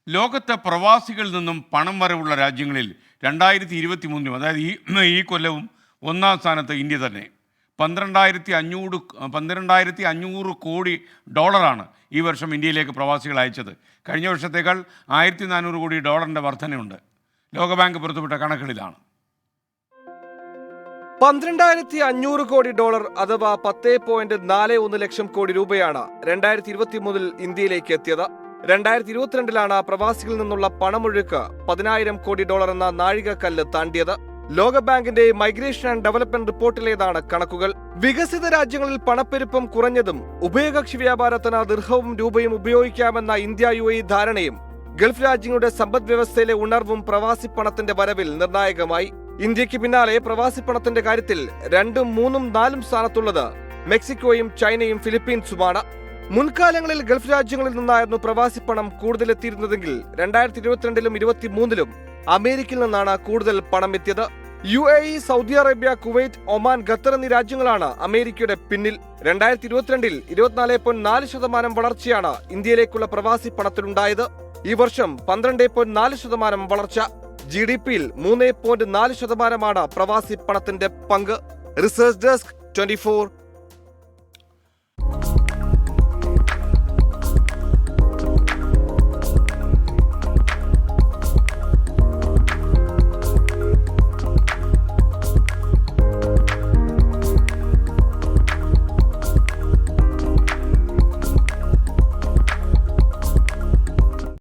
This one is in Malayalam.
ലോകത്തെ പ്രവാസികളിൽ നിന്നും പണം വരവുള്ള രാജ്യങ്ങളിൽ 2023 അതായത് ഈ കൊല്ലവും ഒന്നാം സ്ഥാനത്ത് ഇന്ത്യ തന്നെ. 12,500 കോടി ഡോളറാണ് ഈ വർഷം ഇന്ത്യയിലേക്ക് പ്രവാസികൾ അയച്ചത്. കഴിഞ്ഞ വർഷത്തേക്കാൾ 1,400 കോടി ഡോളറിൻ്റെ വർധനയുണ്ട്. ലോകബാങ്ക് പുറത്തുവിട്ട കണക്കുകളിലാണ്. 12,500 കോടി ഡോളർ അഥവാ 10.41 ലക്ഷം കോടി രൂപയാണ് 2023 ഇന്ത്യയിലേക്ക് എത്തിയത്. 2022 പ്രവാസികളിൽ നിന്നുള്ള പണമൊഴുക്ക് 10,000 കോടി ഡോളർ എന്ന നാഴികക്കല്ല് താണ്ടിയത്. ലോകബാങ്കിന്റെ മൈഗ്രേഷൻ ആൻഡ് ഡെവലപ്മെന്റ് റിപ്പോർട്ടിലേതാണ് കണക്കുകൾ. വികസിത രാജ്യങ്ങളിൽ പണപ്പെരുപ്പം കുറഞ്ഞതും ഉഭയകക്ഷി വ്യാപാരത്തിന് ദിർഹവും രൂപയും ഉപയോഗിക്കാമെന്ന ഇന്ത്യ UAE ധാരണയും ഗൾഫ് രാജ്യങ്ങളുടെ സമ്പദ് വ്യവസ്ഥയിലെ ഉണർവും പ്രവാസി പണത്തിന്റെ വരവിൽ നിർണായകമായി. ഇന്ത്യക്ക് പിന്നാലെ പ്രവാസി പണത്തിന്റെ കാര്യത്തിൽ 2, 3, 4 സ്ഥാനത്തുള്ളത് മെക്സിക്കോയും ചൈനയും ഫിലിപ്പീൻസുമാണ്. മുൻകാലങ്ങളിൽ ഗൾഫ് രാജ്യങ്ങളിൽ നിന്നായിരുന്നു പ്രവാസി പണം കൂടുതൽ എത്തിയിരുന്നതെങ്കിൽ 2022 23 അമേരിക്കയിൽ നിന്നാണ് കൂടുതൽ പണം എത്തിയത്. UAE, Saudi Arabia, Kuwait, Oman, Qatar എന്നീ രാജ്യങ്ങളാണ് അമേരിക്കയുടെ പിന്നിൽ. 2022 24.4% വളർച്ചയാണ് ഇന്ത്യയിലേക്കുള്ള പ്രവാസി പണത്തിലുണ്ടായത്. ഈ വർഷം 12.4% വളർച്ച. GDP-യിൽ 3.4% പ്രവാസി പണത്തിന്റെ പങ്ക്. Research desk 24.